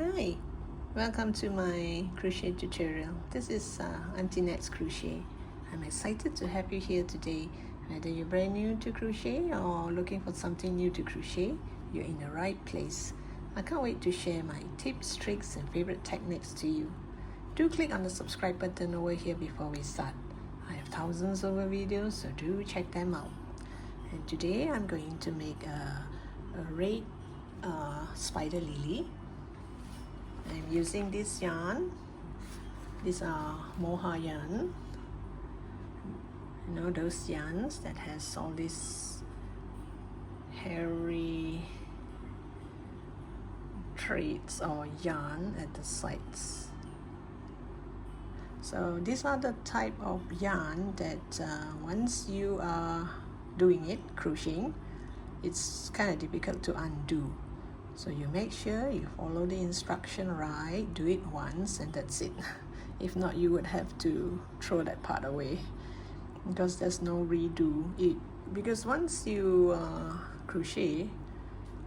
Hi, welcome to my crochet tutorial. This is Auntie Nat's Crochet. I'm excited to have you here today. Whether you're brand new to crochet or looking for something new to crochet, you're in the right place. I can't wait to share my tips, tricks and favorite techniques to you. Do click on the subscribe button over here before we start. I have thousands of videos, so do check them out. And today I'm going to make a red spider lily. I'm using this yarn. These are Mohair yarn. You know those yarns that has all this hairy threads or yarn at the sides. So these are the type of yarn that once you are doing it, crocheting, it's kind of difficult to undo. So you make sure you follow the instruction right, do it once and that's it. If not, you would have to throw that part away because there's no redo it. Because once you crochet,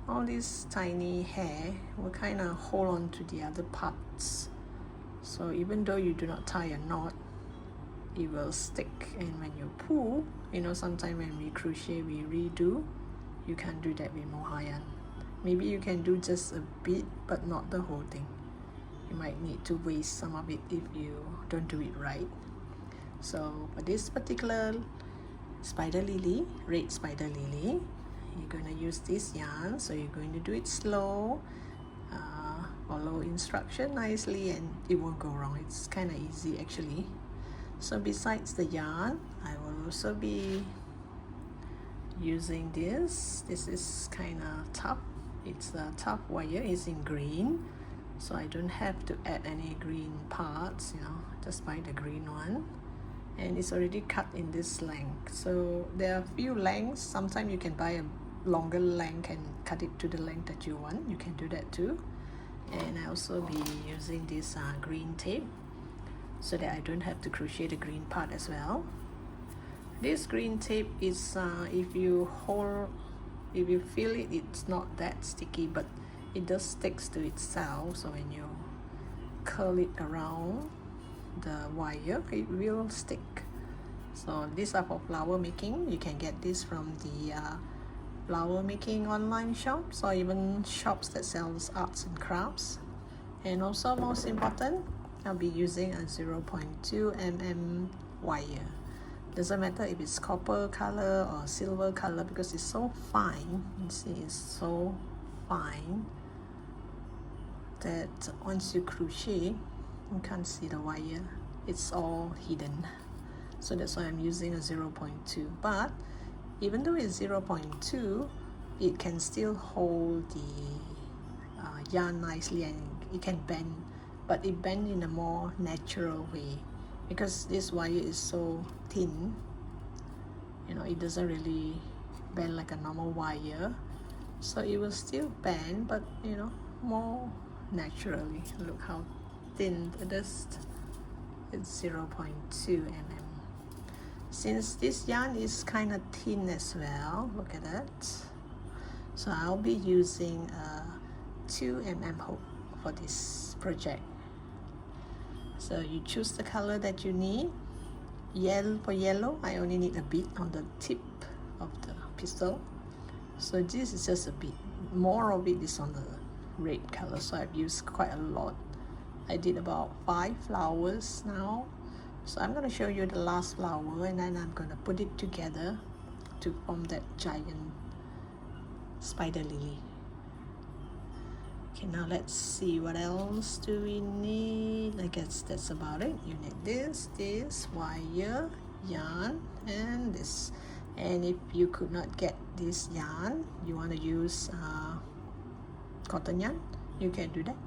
all this tiny hair will kind of hold on to the other parts. So even though you do not tie a knot, it will stick. And when you pull, you know, sometimes when we crochet, we redo. You can't do that with mohair yarn. Maybe you can do just a bit, but not the whole thing. You might need to waste some of it if you don't do it right. So for this particular spider lily, red spider lily, you're going to use this yarn. So you're going to do it slow, follow instruction nicely, and it won't go wrong. It's kind of easy actually. So besides the yarn, I will also be using this. This is kind of tough. It's a tough wire. It's in green, so I don't have to add any green parts, you know, just buy the green one. And it's already cut in this length. So there are a few lengths. Sometimes you can buy a longer length and cut it to the length that you want. You can do that too. And I also be using this green tape so that I don't have to crochet the green part as well. This green tape is if you feel it, it's not that sticky, but it does sticks to itself. So when you curl it around the wire, it will stick. So these are for flower making. You can get this from the flower making online shops or even shops that sells arts and crafts. And also, most important, I'll be using a 0.2 mm wire. Doesn't matter if it's copper color or silver color because it's so fine. You see, it's so fine that once you crochet, you can't see the wire. It's all hidden. So that's why I'm using a 0.2. But even though it's 0.2, it can still hold the yarn nicely and it can bend, but it bends in a more natural way. Because this wire is so thin, you know, it doesn't really bend like a normal wire, so it will still bend, but you know, more naturally. Look how thin it is. It's 0.2 mm. Since this yarn is kind of thin as well, look at that. So I'll be using a 2 mm hook for this project. So you choose the color that you need. For yellow, I only need a bit on the tip of the pistil. So this is just a bit. More of it is on the red color, so I've used quite a lot. I did about 5 flowers now. So I'm going to show you the last flower and then I'm going to put it together to form that giant spider lily. Okay, now let's see, what else do we need? I guess that's about it. You need this wire, yarn, and this. And if you could not get this yarn, you want to use cotton yarn, you can do that.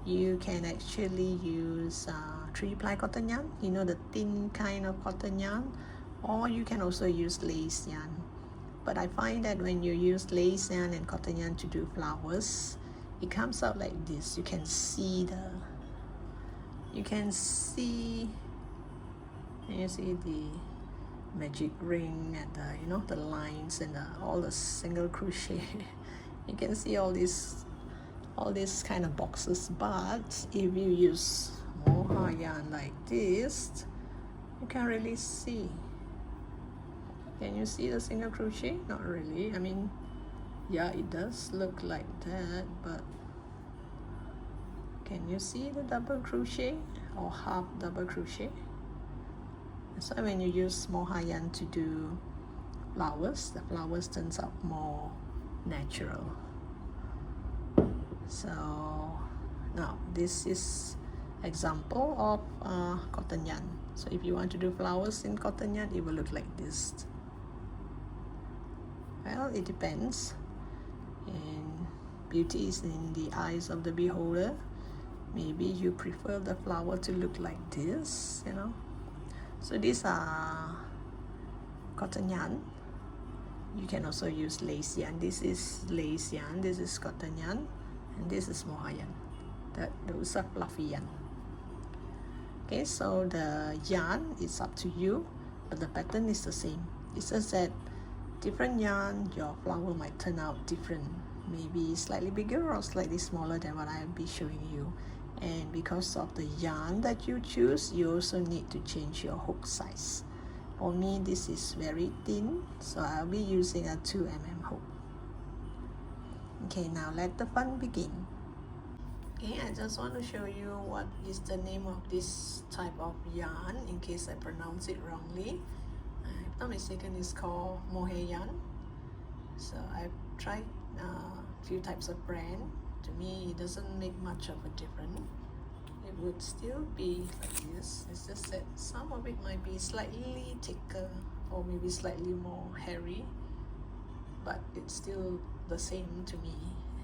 You can actually use 3-ply cotton yarn, you know, the thin kind of cotton yarn, or you can also use lace yarn. But I find that when you use lace yarn and cotton yarn to do flowers, it comes out like this. You can see the magic ring and the, you know, the lines and all the single crochet. You can see all these all these kind of boxes, but if you use mohair yarn like this, you can really see. Can you see the single crochet? Not really. I mean, yeah, it does look like that, but can you see the double crochet or half double crochet? So when you use mohair yarn to do flowers, the flowers turns out more natural. So now this is example of cotton yarn. So if you want to do flowers in cotton yarn, it will look like this. Well, it depends, and beauty is in the eyes of the beholder. Maybe you prefer the flower to look like this, you know. So these are cotton yarn. You can also use lace yarn. This is lace yarn, this is cotton yarn, and this is mohair yarn. Those are fluffy yarn. Okay, so the yarn is up to you, but the pattern is the same. It's just that different yarn, your flower might turn out different, maybe slightly bigger or slightly smaller than what I'll be showing you. And because of the yarn that you choose, you also need to change your hook size. For me, this is very thin, so I'll be using a 2mm hook. Okay, now let the fun begin. Okay, I just want to show you what is the name of this type of yarn in case I pronounce it wrongly. If not mistaken, it's called mohair yarn. So I've tried a few types of brand. To me, it doesn't make much of a difference. It would still be like this. It's just that some of it might be slightly thicker or maybe slightly more hairy, but it's still the same to me,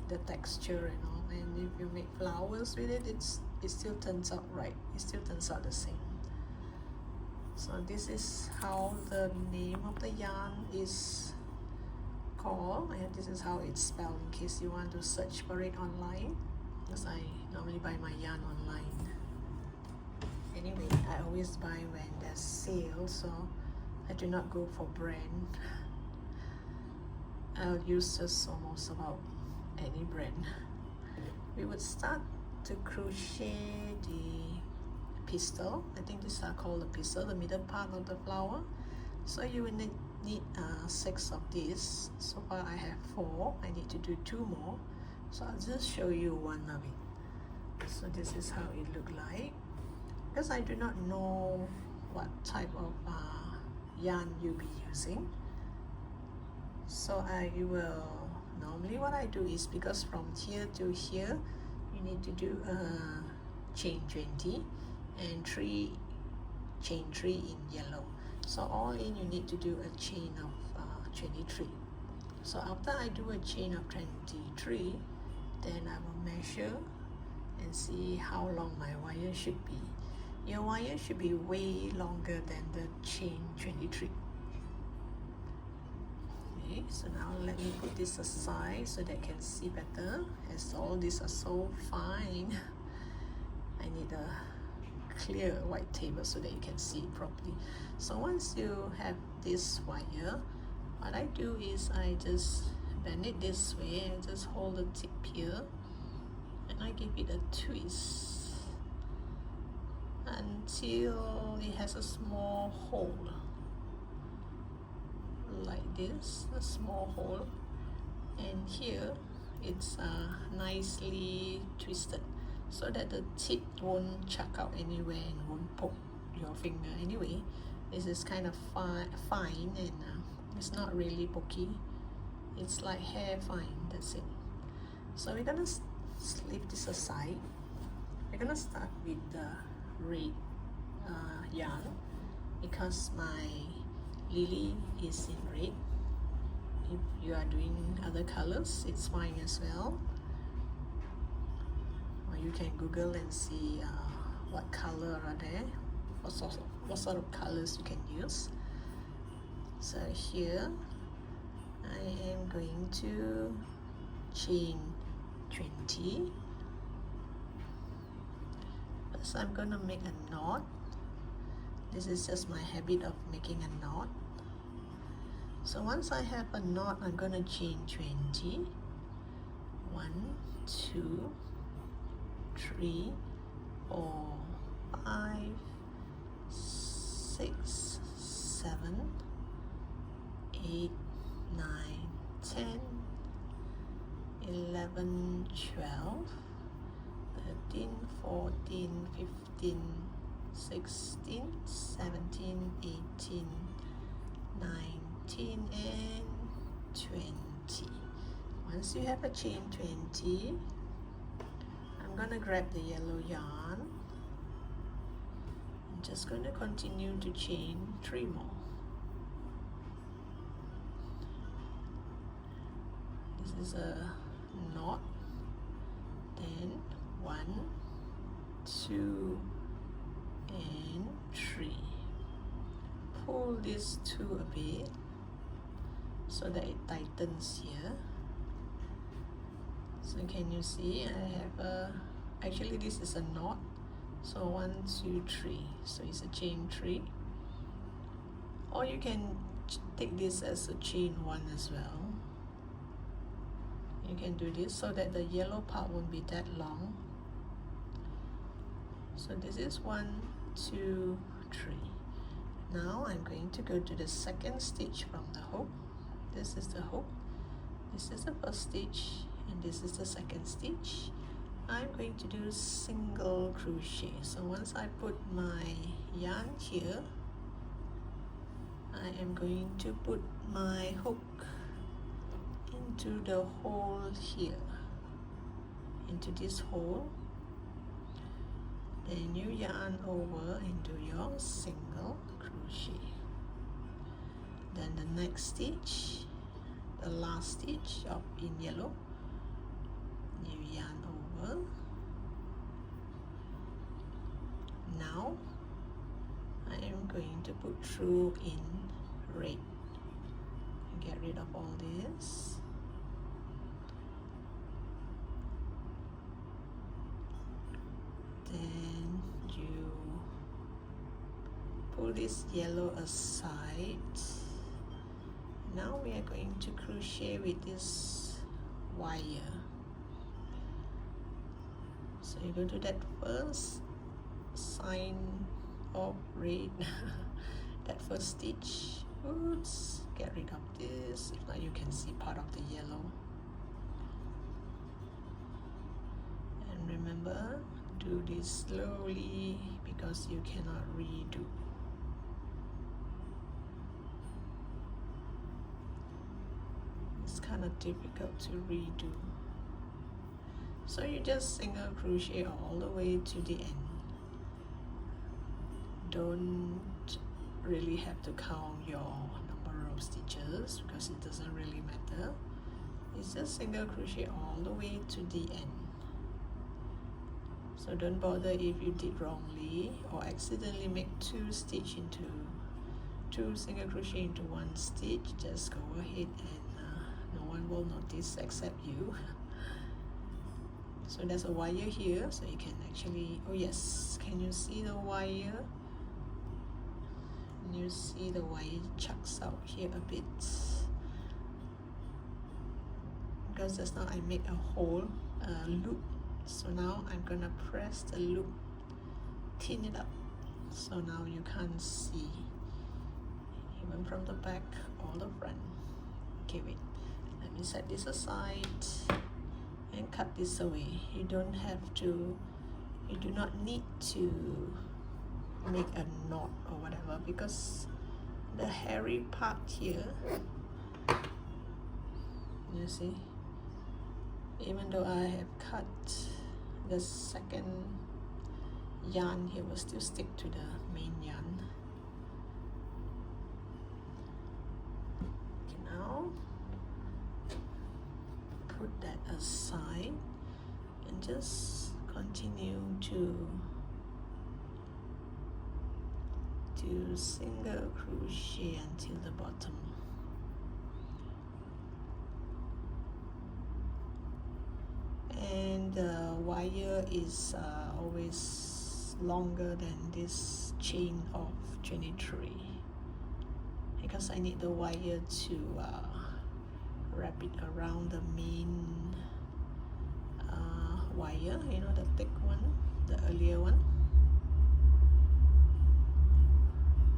the texture and all. And if you make flowers with it, it still turns out right. It still turns out the same. So this is how the name of the yarn is called, and this is how it's spelled in case you want to search for it online, because I normally buy my yarn online. Anyway, I always buy when there's sale, so I do not go for brand. I'll use just almost about any brand. We would start to crochet the pistil. I think these are called the pistil, the middle part of the flower. So you will need 6 of these. So far I have 4. I need to do 2 more. So I'll just show you one of it. So this is how it look like. Because I do not know what type of yarn you'll be using. So I will, normally what I do is, because from here to here, you need to do a chain 20 and 3 chain 3 in yellow. So all in, you need to do a chain of 23. So after I do a chain of 23, then I will measure and see how long my wire should be. Your wire should be way longer than the chain 23. Okay, so now let me put this aside so that I can see better, as all these are so fine. I need a clear white table so that you can see it properly. So once you have this wire, what I do is I just bend it this way and just hold the tip here, and I give it a twist until it has a small hole like this, a small hole, and here it's nicely twisted so that the tip won't chuck out anywhere and won't poke your finger. Anyway, this is kind of fine and it's not really pokey. It's like hair fine, that's it. So we're gonna leave this aside. We're gonna start with the red yarn, because my lily is in red. If you are doing other colors, it's fine as well. Or you can Google and see what color are there, what sort of colors you can use. So here I am going to chain 20. First I'm going to make a knot. This is just my habit of making a knot. So once I have a knot, I'm going to chain 20. 1, 2, 3, 4, 5, 6, 7, 8, 9, 10, 11, 12, 13, 14, 15, 16, 17, 18, 19, and 20. Once you have a chain 20, I'm gonna grab the yellow yarn. I'm just gonna continue to chain 3 more. This is a knot, then 1, 2, and 3. Pull these 2 a bit so that it tightens here. So can you see I have a, actually this is a knot, so 1, 2, 3, so it's a chain 3, or you can take this as a chain 1 as well. You can do this so that the yellow part won't be that long. So this is 1, 2, 3. Now I'm going to go to the second stitch from the hook. This is the hook, this is the first stitch, and this is the second stitch. I'm going to do single crochet. So once I put my yarn here, I am going to put my hook into the hole here, into this hole. Then you yarn over and do your single crochet. Then the next stitch, the last stitch of in yellow, you yarn over. Now I am going to put through in red. Get rid of all this. Then you pull this yellow aside. Now we are going to crochet with this wire. So you go to that first sign of red, that first stitch. Oops, get rid of this. If not, you can see part of the yellow. And remember, do this slowly because you cannot redo. It's kind of difficult to redo. So you just single crochet all the way to the end. Don't really have to count your number of stitches because it doesn't really matter. It's just single crochet all the way to the end. So don't bother if you did wrongly or accidentally make 2 single crochet into 1 stitch. Just go ahead and no one will notice except you. So there's a wire here, so you can actually, oh yes, can you see the wire? Can you see the wire chucks out here a bit? Because just now I make a hole, a loop. So now I'm gonna press the loop, thin it up, so now you can't see, even from the back or the front. Okay, wait, let me set this aside and cut this away. You don't have to, you do not need to make a knot or whatever, because the hairy part here, you see, even though I have cut, the second yarn here will still stick to the main yarn. Okay, now put that aside and just continue to do single crochet until the bottom. And the wire is always longer than this chain of 23 because I need the wire to wrap it around the main wire, you know, the thick one, the earlier one.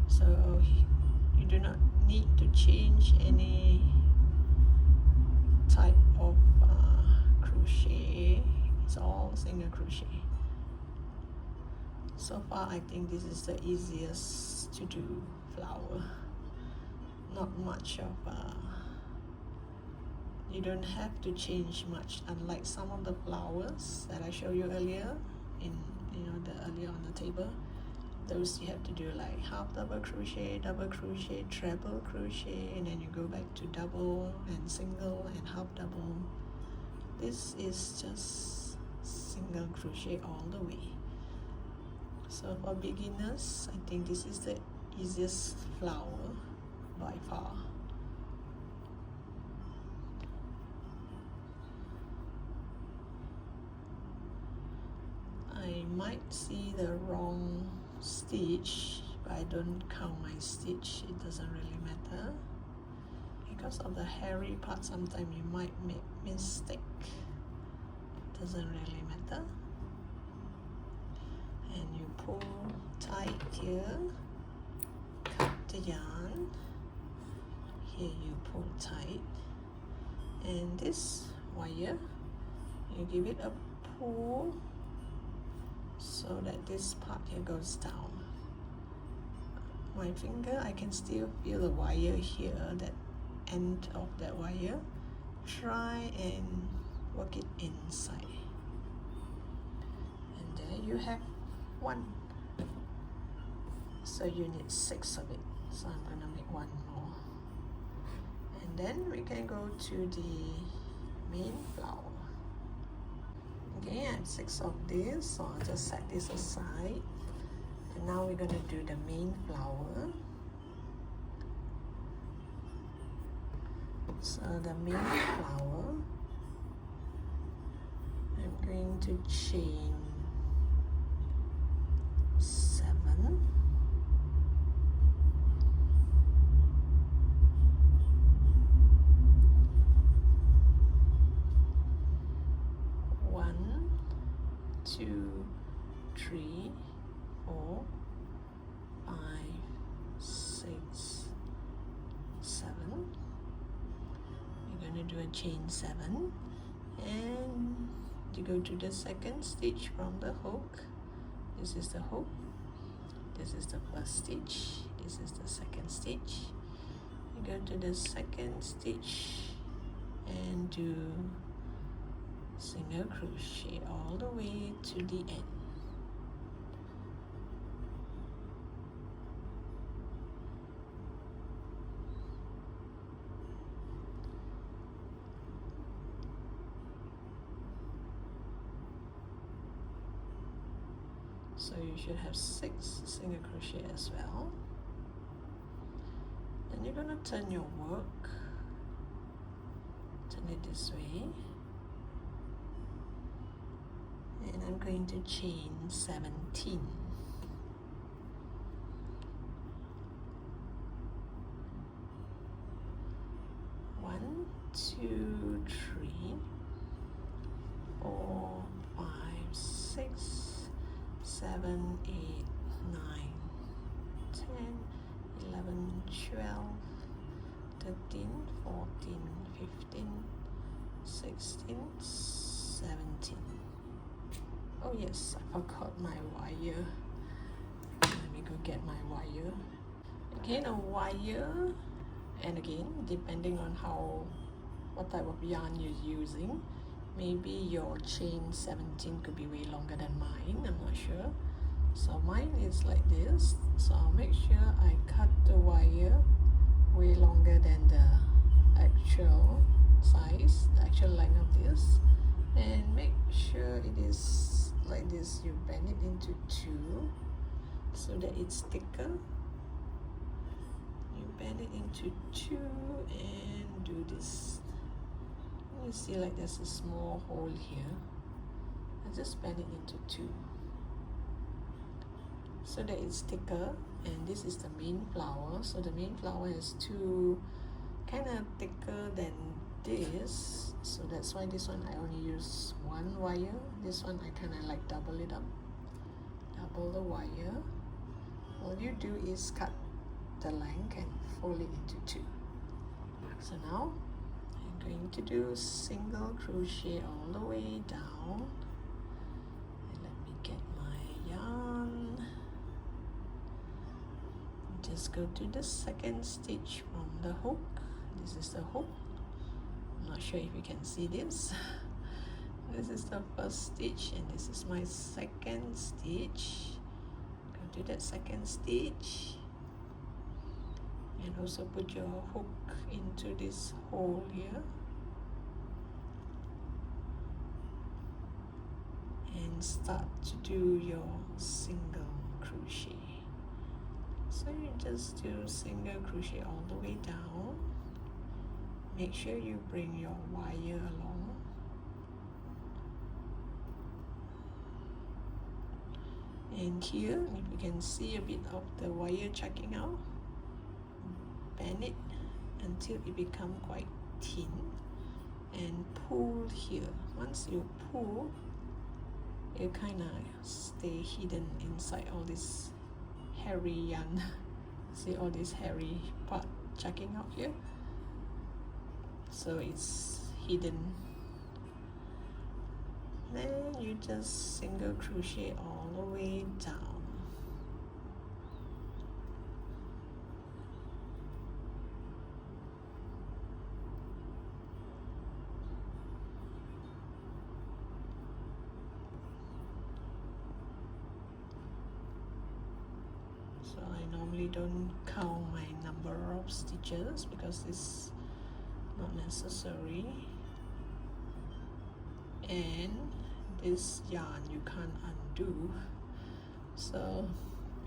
So you do not need to change any type of crochet. It's all single crochet. So far I think this is the easiest to do flower. Not much of you don't have to change much, unlike some of the flowers that I showed you earlier in, you know, the earlier on the table. Those you have to do like half double crochet, treble crochet, and then you go back to double and single and half double. This is just single crochet all the way. So for beginners, I think this is the easiest flower by far. I might see the wrong stitch, but I don't count my stitch. It doesn't really matter. Because of the hairy part, sometimes you might make mistake. It doesn't really matter. And you pull tight here, cut the yarn. Here you pull tight. And this wire, you give it a pull so that this part here goes down. My finger, I can still feel the wire here, that end of that wire. Try and work it inside. And there you have one. So you need 6 of it. So I'm gonna make one more. And then we can go to the main flower. Okay, I have 6 of this, so I'll just set this aside. And now we're going to do the main flower. So the main flower, I'm going to chain 7. Two, 3, 4, 5, 6, 7. You're going to do a chain 7, and you go to the second stitch from the hook. This is the hook, this is the first stitch, this is the second stitch. You go to the second stitch and do single crochet all the way to the end. So you should have 6 single crochet as well. Then you're going to turn your work, turn it this way. And I'm going to chain 17. 1, 2, 3, 4, 5, 6, 7, 8, 9, 10, 11, 12, 13, 14, 15, 16, 17. Oh yes, I forgot my wire. Let me go get my wire. Again, a wire, and again, depending on what type of yarn you're using, maybe your chain 17 could be way longer than mine, I'm not sure. So mine is like this, so I'll make sure I cut the wire way longer than the actual size, the actual length of this, and make sure it is like this. You bend it into 2 so that it's thicker. You bend it into 2 and do this. You see, like there's a small hole here. I just bend it into 2 so that it's thicker. And this is the main flower, so the main flower has 2 kind of thicker than this, so that's why this one I only use one wire. This one I kind of like double it up, double the wire. All you do is cut the length and fold it into two. So now I'm going to do single crochet all the way down, and let me get my yarn. Just go to the second stitch from the hook. This is the hook. I'm not sure if you can see this. This is the first stitch and this is my second stitch. Go to that second stitch and also put your hook into this hole here and start to do your single crochet. So you just do single crochet all the way down. Make sure you bring your wire along. And here, if you can see a bit of the wire checking out, bend it until it becomes quite thin and pull here. Once you pull, it kind of stay hidden inside all this hairy yarn. See all this hairy part checking out here? So it's hidden. Then you just single crochet all the way down. So I normally don't count my number of stitches because it's not necessary, and this yarn you can't undo, so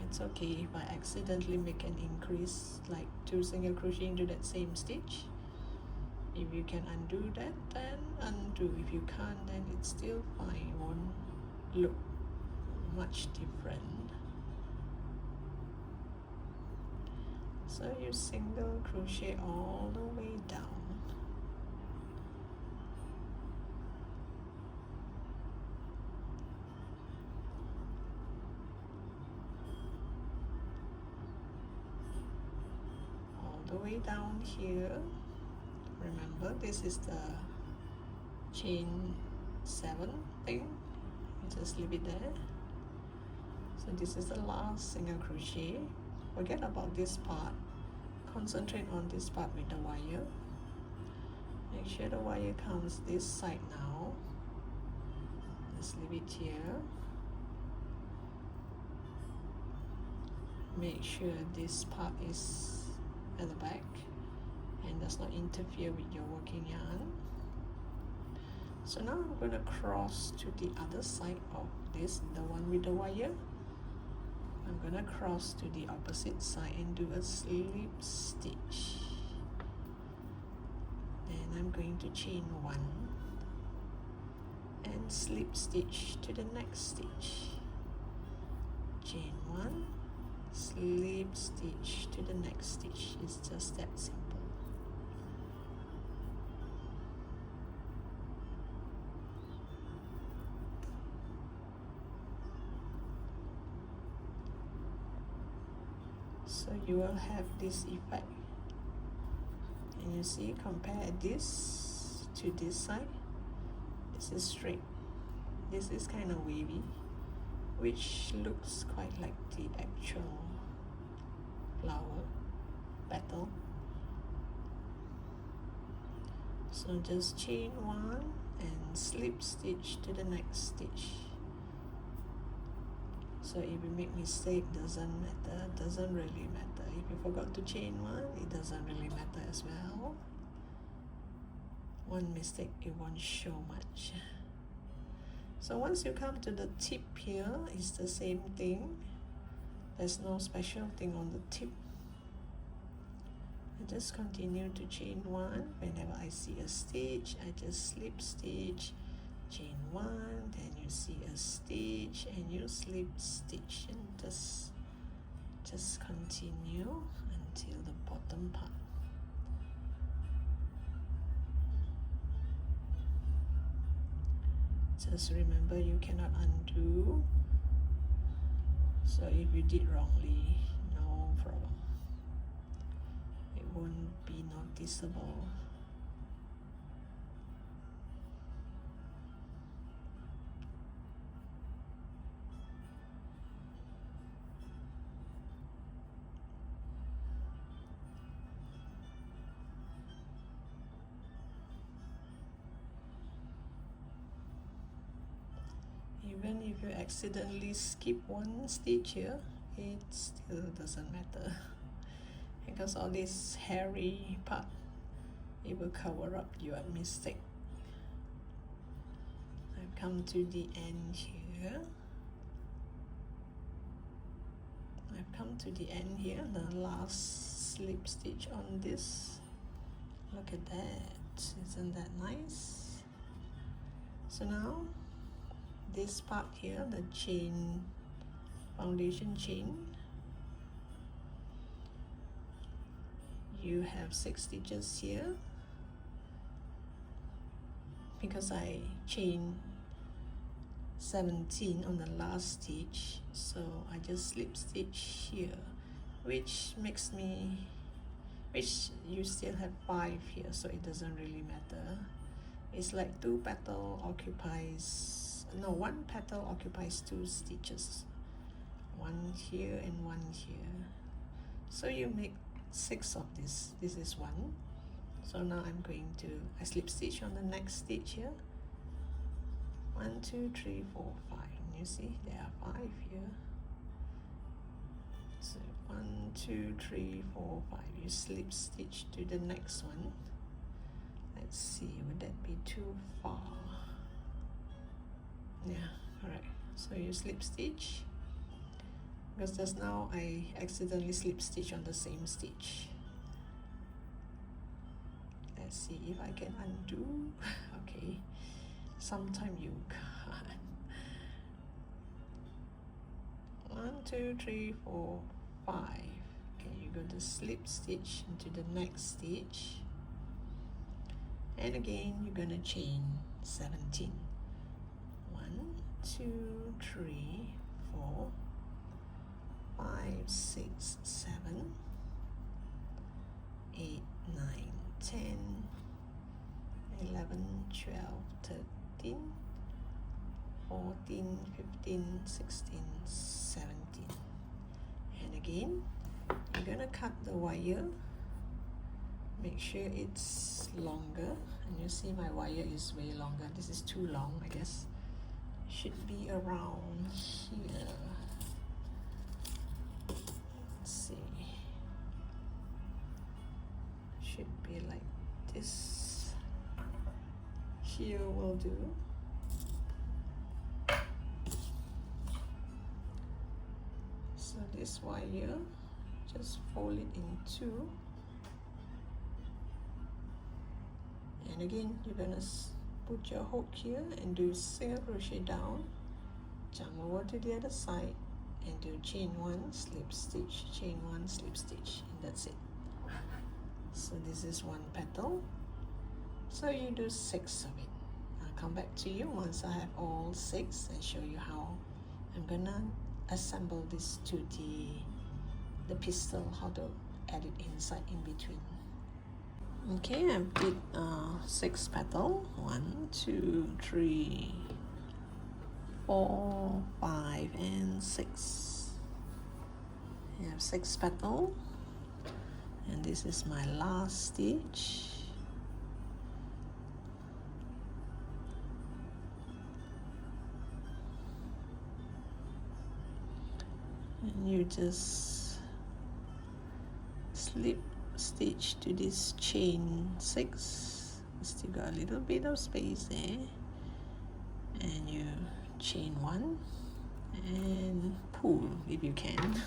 it's okay if I accidentally make an increase like 2 single crochet into that same stitch. If you can undo that, then undo. If you can't, then it's still fine. It won't look much different. So you single crochet all the way down. All the way down here. Remember, this is the chain 7 thing. You just leave it there. So this is the last single crochet. Forget about this part. Concentrate on this part with the wire. Make sure the wire comes this side now. Just leave it here. Make sure this part is at the back and does not interfere with your working yarn. So now I'm going to cross to the other side of this, the one with the wire. I'm going to cross to the opposite side and do a slip stitch. Then I'm going to chain 1 and slip stitch to the next stitch. Chain 1, slip stitch to the next stitch. It's just that simple. So you will have this effect, and you see, compare this to this side. This is straight, this is kind of wavy, which looks quite like the actual flower petal. So just chain 1 and slip stitch to the next stitch. So if you make mistake, doesn't matter, doesn't really matter. If you forgot to chain 1, it doesn't really matter as well. One mistake, it won't show much. So once you come to the tip here, it's the same thing. There's no special thing on the tip. I just continue to chain 1. Whenever I see a stitch, I just slip stitch, chain 1, then you see a stitch and you slip stitch, and just continue until the bottom part. Just remember you cannot undo. So if you did wrongly, no problem. It won't be noticeable. Even if you accidentally skip one stitch here, it still doesn't matter because all this hairy part, it will cover up your mistake. I've come to the end here. The last slip stitch on this. Look at that, isn't that nice? So now this part here, the chain, foundation chain, you have 6 stitches here. Because I chained 17 on the last stitch, so I just slip stitch here, which you still have 5 here, so it doesn't really matter. It's like 2 petal occupies, no, 1 petal occupies 2 stitches, 1 here and 1 here. So you make 6 of this. This is 1. So now I'm going to, I slip stitch on the next stitch here. 1, 2, 3, 4, 5. And you see there are 5 here. So 1, 2, 3, 4, 5. You slip stitch to the next one. Let's see, would that be too far? Yeah, alright. So you slip stitch, because just now I accidentally slip stitch on the same stitch. Let's see if I can undo. Okay, sometime you can't. 1, 2, 3, 4, 5. Okay, you go to slip stitch into the next stitch, and again you're gonna chain 17. 1, 2, 3, 4, 5, 6, 7, 8, 9, 10, 11, 12, 13, 14, 15, 16, 17. And again, you're gonna cut the wire. Make sure it's longer, and you see my wire is way longer. This is too long, I guess. Should be around here. Let's see. Should be like this. Here will do. So this wire, just fold it in 2. And again, you're gonna put your hook here and do single crochet down, jump over to the other side and do chain 1, slip stitch, chain 1, slip stitch, and that's it. So this is 1 petal. So you do 6 of it. I'll come back to you once I have all 6 and show you how I'm gonna assemble this to the pistil, how to add it inside in between. Okay, I did 6 petal. 1, 2, 3, 4, 5, and 6. I have 6 petal, and this is my last stitch. And you just slip stitch to this chain 6. Still got a little bit of space there, and you chain 1 and pull if you can.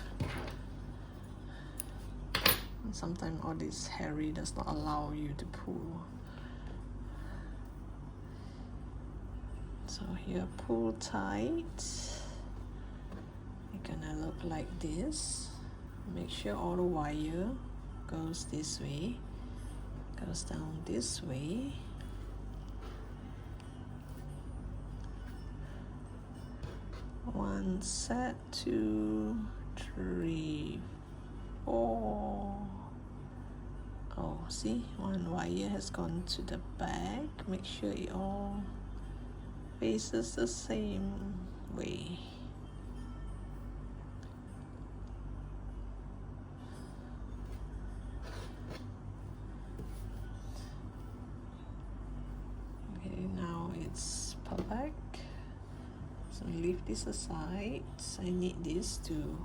Sometimes all this hairy does not allow you to pull. So here, pull tight. It's gonna look like this. Make sure all the wire goes this way, goes down this way. One set, 2, 3, 4. Oh, see, one wire has gone to the back. Make sure it all faces the same way. Okay, now it's perfect. So leave this aside. I need this to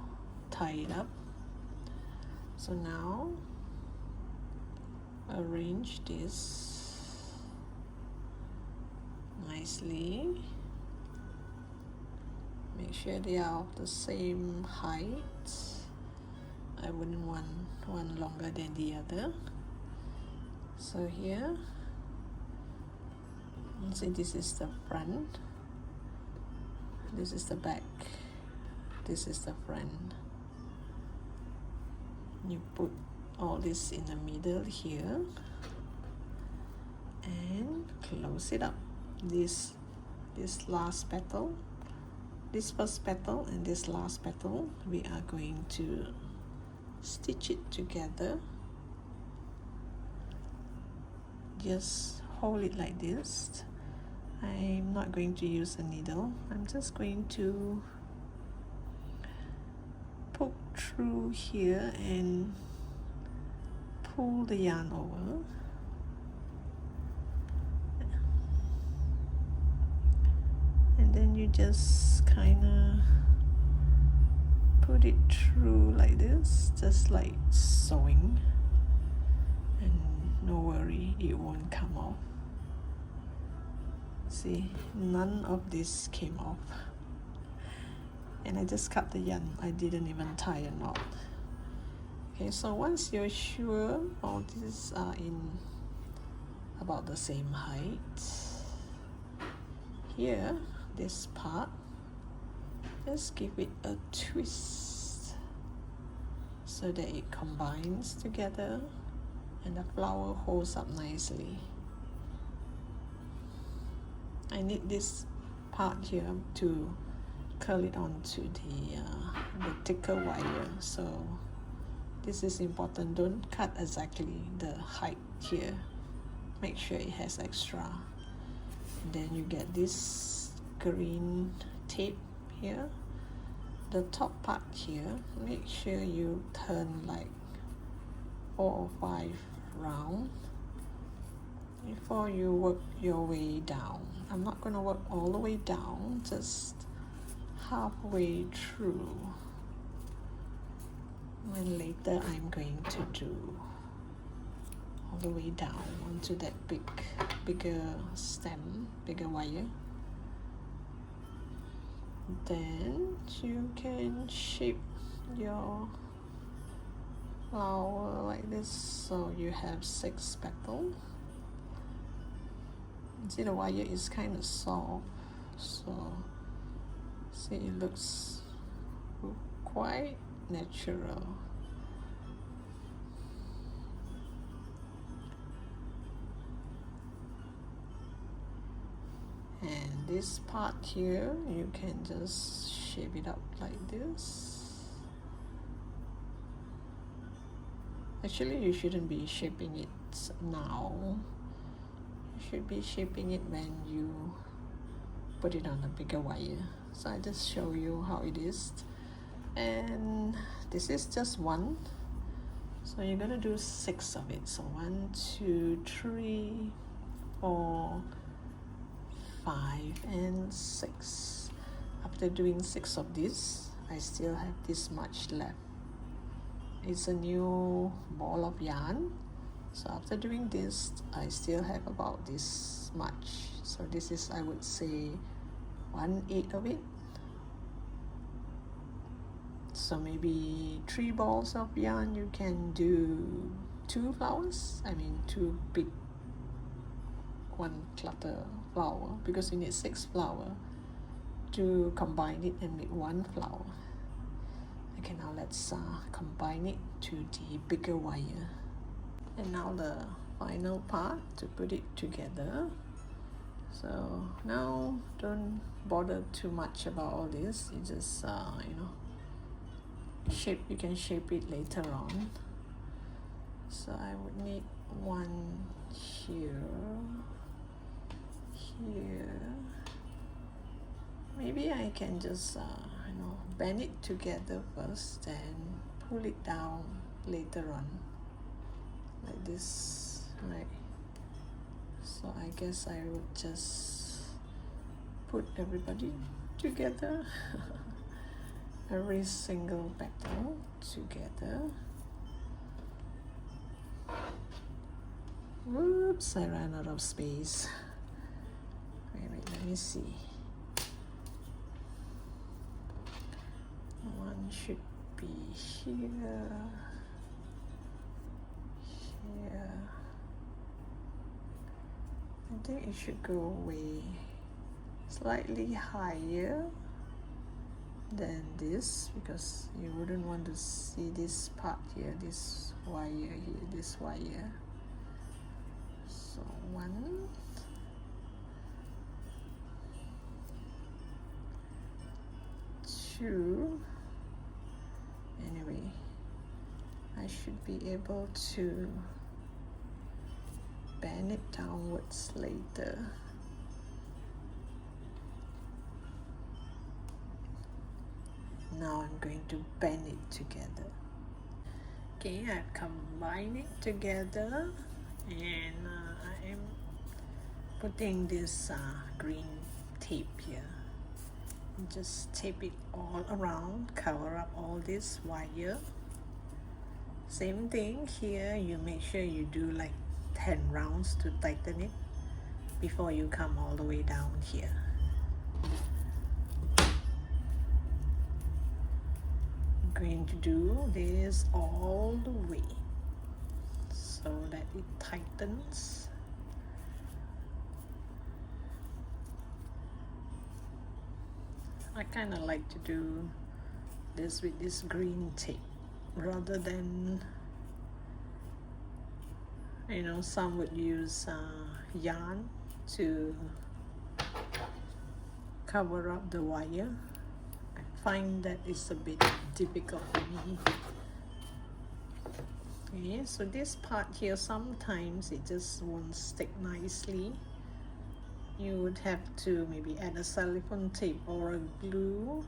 tie it up. So now arrange this nicely. Make sure they are of the same height. I wouldn't want one longer than the other. So here, see, this is the front, this is the back, this is the front. You put all this in the middle here and close it up. This last petal, this first petal and this last petal, we are going to stitch it together. Just hold it like this. I'm not going to use a needle. I'm just going to poke through here and pull the yarn over. And then you just kind of put it through like this, just like sewing. And no worry, it won't come off. See, none of this came off. And I just cut the yarn. I didn't even tie a knot. Okay, so once you're sure all these are in about the same height, here, this part, just give it a twist so that it combines together and the flower holds up nicely. I need this part here to curl it onto the thicker wire, so this is important. Don't cut exactly the height here. Make sure it has extra. Then you get this green tape here. The top part here, make sure you turn like 4 or 5 round before you work your way down. I'm not going to work all the way down, just halfway through. And later I'm going to do all the way down onto that bigger stem, bigger wire. Then you can shape your flower like this, so you have 6 petals. See, the wire is kind of soft, so see, it looks quite natural. And this part here, you can just shape it up like this. Actually, you shouldn't be shaping it now. You should be shaping it when you put it on a bigger wire. So I just show you how it is. And this is just 1. So you're gonna do 6 of it. So 1, 2, 3, 4, 5, and 6. After doing 6 of this, I still have this much left. It's a new ball of yarn. So after doing this, I still have about this much. So this is, I would say, 1/8 of it. So maybe 3 balls of yarn, you can do 2 flowers. I mean 2 big 1 clutter flower, because you need 6 flowers to combine it and make 1 flower. Okay, now let's combine it to the bigger wire. And now the final part to put it together. So now don't bother too much about all this. You just you know, you can shape it later on. So I would need one here, maybe I can just you know, bend it together first and pull it down later on, like this, right? So I guess I would just put everybody together. Every single petal together. Whoops, I ran out of space. Wait, let me see. One should be here, here. I think it should go way slightly higher than this, because you wouldn't want to see this part here, this wire here, this wire. So 1, 2. Anyway, I should be able to bend it downwards later. Now I'm going to bend it together. Okay, I've combined it together, and I am putting this green tape here. Just tape it all around, cover up all this wire. Same thing here, you make sure you do like 10 rounds to tighten it before you come all the way down here. I'm going to do this all the way so that it tightens. I kind of like to do this with this green tape rather than, you know, some would use yarn to cover up the wire. I find that it's a bit difficult for me. Okay, so this part here, sometimes it just won't stick nicely. You would have to maybe add a silicone tape or a glue.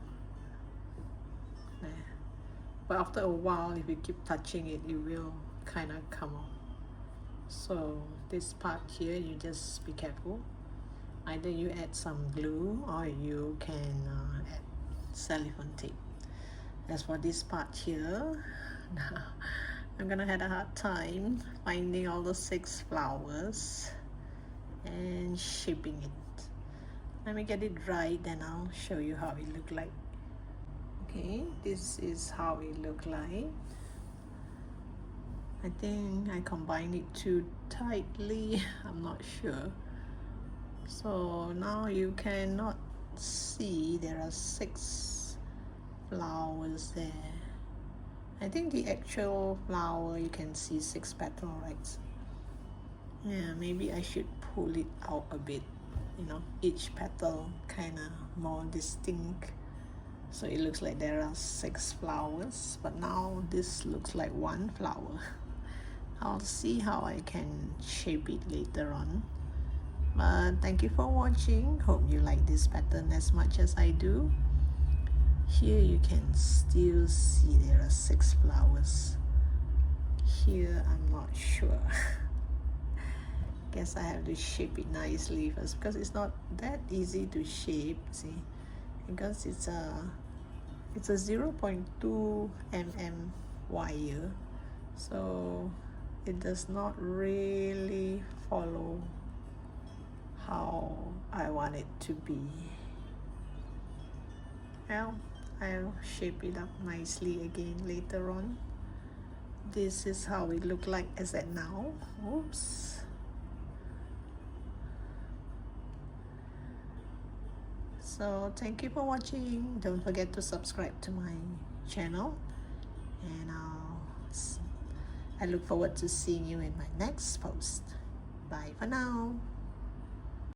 But after a while, if you keep touching it, it will kind of come off. So this part here, you just be careful. Either you add some glue or you can add silicone tape. As for this part here, I'm gonna have a hard time finding all the 6 flowers and shaping it. Let me get it right, then I'll show you how it look like. Okay, this is how it look like. I think I combined it too tightly. I'm not sure. So now you cannot see there are 6 flowers there. I think the actual flower you can see 6 petals, right? Yeah, maybe I should pull it out a bit, you know, each petal kind of more distinct, so it looks like there are 6 flowers, but now this looks like 1 flower. I'll see how I can shape it later on. But thank you for watching. Hope you like this pattern as much as I do. Here you can still see there are 6 flowers. Here I'm not sure. Guess I have to shape it nicely first, because it's not that easy to shape, see, because it's a 0.2 mm wire, so it does not really follow how I want it to be. Well, I'll shape it up nicely again later on. This is how it look like as at now. Oops. So thank you for watching. Don't forget to subscribe to my channel, and I look forward to seeing you in my next post. Bye for now.